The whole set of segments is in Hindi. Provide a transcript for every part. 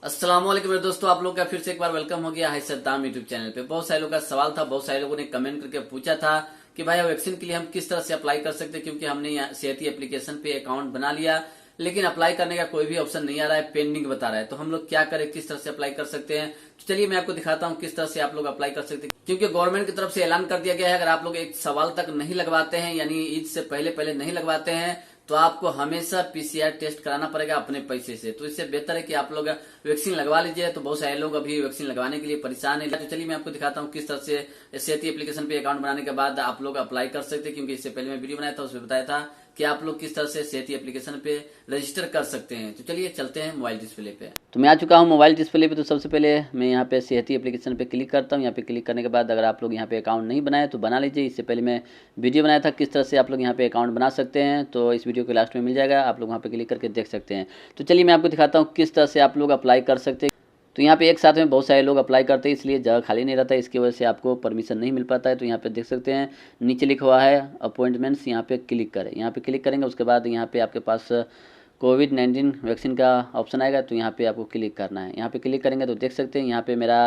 अस्सलाम वालेकुम मेरे दोस्तों, आप लोग का फिर से एक बार वेलकम हो गया है सद्दाम यूट्यूब चैनल पे। बहुत सारे लोगों का सवाल था, बहुत सारे लोगों ने कमेंट करके पूछा था कि भाई वैक्सीन के लिए हम किस तरह से अप्लाई कर सकते हैं, क्योंकि हमने सेहती एप्लीकेशन पे अकाउंट बना लिया लेकिन अप्लाई करने का कोई भी ऑप्शन नहीं आ रहा है, पेंडिंग बता रहा है। तो हम लोग क्या करें, किस तरह से अप्लाई कर सकते हैं? तो चलिए मैं आपको दिखाता हूँ किस तरह से आप लोग अप्लाई कर सकते हैं, क्योंकि गवर्नमेंट की तरफ से ऐलान कर दिया गया है अगर आप लोग एक सवाल तक नहीं लगवाते हैं, यानी ईद से पहले पहले नहीं लगवाते हैं, तो आपको हमेशा पीसीआर टेस्ट कराना पड़ेगा अपने पैसे से। तो इससे बेहतर है कि आप लोग वैक्सीन लगवा लीजिए। तो बहुत सारे लोग अभी वैक्सीन लगवाने के लिए परेशान है। तो चलिए मैं आपको दिखाता हूँ किस तरह से सेहती एप्लीकेशन पे अकाउंट बनाने के बाद आप लोग अप्लाई कर सकते हैं, क्योंकि इससे पहले मैं वीडियो बनाया था उसमें बताया था कि आप लोग किस तरह से सेहती एप्लीकेशन पे रजिस्टर कर सकते हैं। तो चलिए चलते हैं मोबाइल डिस्प्ले पे। तो मैं आ चुका हूँ मोबाइल डिस्प्ले पे। तो सबसे पहले मैं यहाँ पे सेहती एप्लीकेशन पे क्लिक करता हूँ। यहाँ पे क्लिक करने के बाद अगर आप लोग यहाँ पे अकाउंट नहीं बनाए तो बना लीजिए। इससे पहले मैं वीडियो बनाया था किस तरह से आप लोग यहाँ पे अकाउंट बना सकते हैं, तो इस वीडियो के लास्ट में मिल जाएगा, आप लोग वहाँ पे क्लिक करके देख सकते हैं। तो चलिए मैं आपको दिखाता हूँ किस तरह से आप लोग अप्लाई कर सकते हैं। तो यहाँ पे एक साथ में बहुत सारे लोग अप्लाई करते हैं, इसलिए जगह खाली नहीं रहता है, इसकी वजह से आपको परमिशन नहीं मिल पाता है। तो यहाँ पे देख सकते हैं नीचे लिखा हुआ है अपॉइंटमेंट्स, यहाँ पे क्लिक करें। यहाँ पे क्लिक करेंगे, उसके बाद यहाँ पे आपके पास कोविड-19 वैक्सीन का ऑप्शन आएगा, तो यहाँ पे आपको क्लिक करना है। यहाँ पे क्लिक करेंगे तो देख सकते हैं यहाँ पे मेरा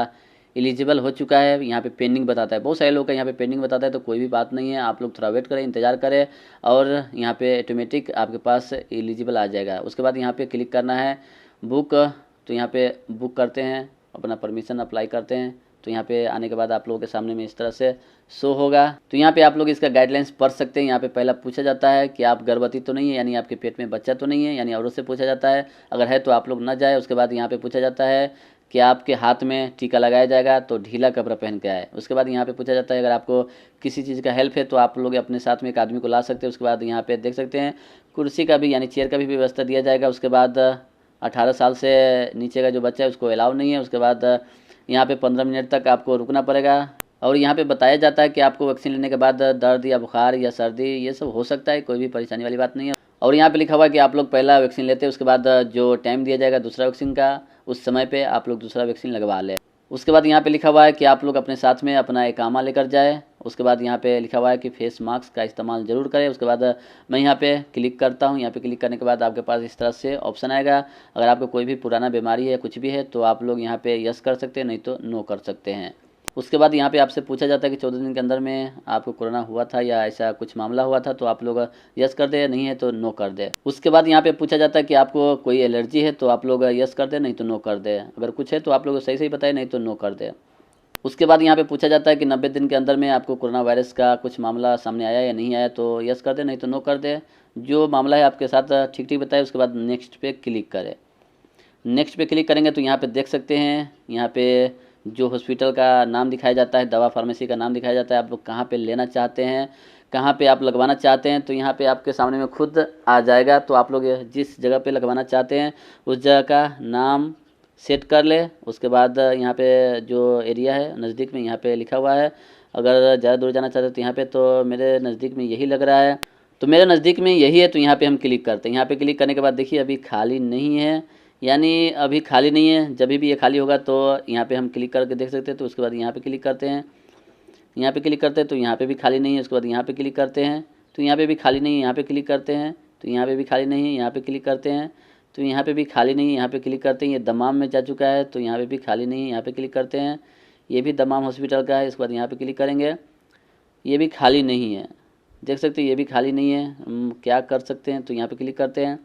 एलिजिबल हो चुका है। यहाँ पे पेंडिंग बताता है, बहुत सारे लोग का यहाँ पे पेंडिंग बताता है, तो कोई भी बात नहीं है, आप लोग थोड़ा वेट करें, इंतजार करें और यहाँ पे ऑटोमेटिक आपके पास एलिजिबल आ जाएगा। उसके बाद यहाँ पे क्लिक करना है बुक, तो यहाँ पे बुक करते हैं, अपना परमिशन अप्लाई करते हैं। तो यहाँ पे आने के बाद आप लोगों के सामने में इस तरह से शो होगा। तो यहाँ पे आप लोग इसका गाइडलाइंस पढ़ सकते हैं। यहाँ पे पहला पूछा जाता है कि आप गर्भवती तो नहीं है, यानी आपके पेट में बच्चा तो नहीं है, यानी औरत से पूछा जाता है, अगर है तो आप लोग न जाए। उसके बाद यहाँ पे पूछा जाता है कि आपके हाथ में टीका लगाया जाएगा तो ढीला कपड़ा पहन के आए। उसके बाद यहाँ पे पूछा जाता है अगर आपको किसी चीज़ का हेल्प है तो आप लोग अपने साथ में एक आदमी को ला सकते हैं। उसके बाद यहाँ पे देख सकते हैं कुर्सी का भी, यानी चेयर का भी व्यवस्था दिया जाएगा। उसके बाद 18 साल से नीचे का जो बच्चा है उसको अलाउ नहीं है। उसके बाद यहाँ पे 15 मिनट तक आपको रुकना पड़ेगा। और यहाँ पे बताया जाता है कि आपको वैक्सीन लेने के बाद दर्द या बुखार या सर्दी ये सब हो सकता है, कोई भी परेशानी वाली बात नहीं है। और यहाँ पे लिखा हुआ है कि आप लोग पहला वैक्सीन लेते हैं, उसके बाद जो टाइम दिया जाएगा दूसरा वैक्सीन का, उस समय पे आप लोग दूसरा वैक्सीन लगवा लें। उसके बाद यहाँ पे लिखा हुआ है कि आप लोग अपने साथ में अपना इकामा लेकर जाए। उसके बाद यहाँ पे लिखा हुआ है कि फेस मास्क का इस्तेमाल ज़रूर करें। उसके बाद मैं यहाँ पे क्लिक करता हूँ। यहाँ पे क्लिक करने के बाद आपके पास इस तरह से ऑप्शन आएगा, अगर आपको कोई भी पुराना बीमारी है, कुछ भी है, तो आप लोग यहाँ पे यस कर सकते हैं, नहीं तो नो कर सकते हैं। उसके बाद यहाँ पे आपसे पूछा जाता है कि 14 दिन के अंदर में आपको कोरोना हुआ था या ऐसा कुछ मामला हुआ था, तो आप लोग यस कर दे, नहीं है तो नो कर दे। उसके बाद यहाँ पे पूछा जाता है कि आपको कोई एलर्जी है तो आप लोग यस कर दे, नहीं तो नो कर दे। अगर कुछ है तो आप लोग सही सही बताए, नहीं तो नो कर दे। उसके बाद यहाँ पे पूछा जाता है कि 90 दिन के अंदर में आपको कोरोना वायरस का कुछ मामला सामने आया या नहीं आया, तो यस कर दे, नहीं तो नो कर दे। जो मामला है आपके साथ ठीक ठीक बताए। उसके बाद नेक्स्ट पे क्लिक करें। नेक्स्ट पे क्लिक करेंगे तो यहाँ पे देख सकते हैं यहाँ पे जो हॉस्पिटल का नाम दिखाया जाता है, दवा फार्मेसी का नाम दिखाया जाता है, आप लोग कहाँ पे लेना चाहते हैं, कहाँ पे आप लगवाना चाहते हैं, तो यहाँ पे आपके सामने में खुद आ जाएगा। तो आप लोग जिस जगह पे लगवाना चाहते हैं उस जगह का नाम सेट कर ले। उसके बाद यहाँ पे जो एरिया है नज़दीक में यहाँ पे लिखा हुआ है, अगर ज़्यादा दूर जाना चाहते हैं तो यहाँ पे, तो मेरे नज़दीक में यही लग रहा है, तो मेरे नज़दीक में यही है, तो यहाँ पे हम क्लिक करते हैं। यहाँ पे क्लिक करने के बाद देखिए अभी खाली नहीं है, यानी अभी खाली नहीं है। जब भी ये खाली होगा तो यहाँ पे हम क्लिक करके देख सकते हैं। तो उसके बाद यहाँ पे क्लिक करते हैं, यहाँ पे क्लिक करते हैं तो यहाँ पे भी खाली नहीं है। उसके बाद यहाँ पे क्लिक करते हैं तो यहाँ पे भी खाली नहीं है, यहाँ पे क्लिक करते हैं तो यहाँ पे भी खाली नहीं है, यहाँ पे क्लिक करते हैं तो यहाँ पे भी खाली नहीं है, यहाँ पे क्लिक करते हैं। ये दमाम में जा चुका है तो यहाँ पे भी खाली नहीं है, यहाँ पे क्लिक करते हैं। ये भी दमाम हॉस्पिटल का है। इसके बाद यहाँ पे क्लिक करेंगे, ये भी खाली नहीं है, देख सकते हैं ये भी खाली नहीं है। हम क्या कर सकते हैं, तो यहाँ पे क्लिक करते हैं।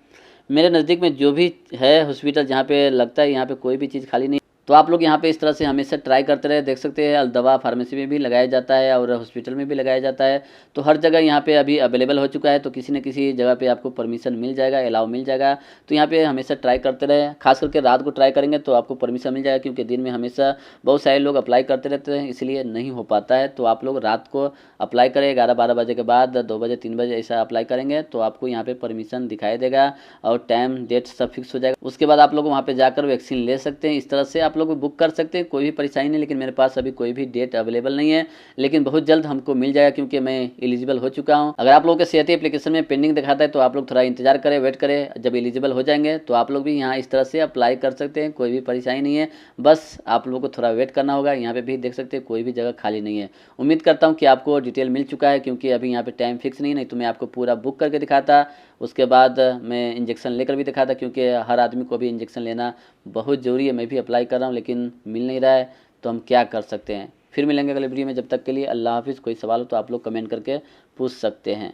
मेरे नज़दीक में जो भी है हॉस्पिटल जहाँ पे लगता है यहाँ पे कोई भी चीज़ खाली नहीं, तो आप लोग यहाँ पे इस तरह से हमेशा ट्राई करते रहे। देख सकते हैं दवा फार्मेसी में भी लगाया जाता है और हॉस्पिटल में भी लगाया जाता है, तो हर जगह यहाँ पे अभी अवेलेबल हो चुका है। तो किसी न किसी जगह पे आपको परमिशन मिल जाएगा, अलाउ मिल जाएगा। तो यहाँ पे हमेशा ट्राई करते रहे, खास करके रात को ट्राई करेंगे तो आपको परमिशन मिल जाएगा, क्योंकि दिन में हमेशा बहुत सारे लोग अप्लाई करते रहते हैं, इसलिए नहीं हो पाता है। तो आप लोग रात को अप्लाई करें, 11-12 बजे के बाद, 2 बजे 3 बजे ऐसा अप्लाई करेंगे तो आपको यहाँ पे परमिशन दिखाई देगा और टाइम डेट सब फिक्स हो जाएगा। उसके बाद आप लोग वहाँ पे जाकर वैक्सीन ले सकते हैं। इस तरह से आप लोग बुक कर सकते हैं, कोई भी परेशानी नहीं। लेकिन मेरे पास अभी कोई भी डेट अवेलेबल नहीं है, लेकिन बहुत जल्द हमको मिल जाएगा, क्योंकि मैं एलिजिबल हो चुका हूँ। अगर आप लोगों के सेहती एप्लीकेशन में पेंडिंग दिखाता है तो आप लोग थोड़ा इंतजार करें, वेट करें, जब एलिजिबल हो जाएंगे तो आप लोग भी यहाँ इस तरह से अप्लाई कर सकते हैं, कोई भी परेशानी नहीं है। बस आप लोगों को थोड़ा वेट करना होगा। यहाँ पे भी देख सकते हैं कोई भी जगह खाली नहीं है। उम्मीद करता हूँ कि आपको डिटेल मिल चुका है, क्योंकि अभी यहाँ पे टाइम फिक्स नहीं तो मैं आपको पूरा बुक करके दिखाता, उसके बाद मैं इंजेक्शन लेकर भी दिखाया था, क्योंकि हर आदमी को भी इंजेक्शन लेना बहुत ज़रूरी है। मैं भी अप्लाई कर रहा हूँ लेकिन मिल नहीं रहा है, तो हम क्या कर सकते हैं। फिर मिलेंगे अगले वीडियो में, जब तक के लिए अल्लाह हाफिज़। कोई सवाल हो तो आप लोग कमेंट करके पूछ सकते हैं।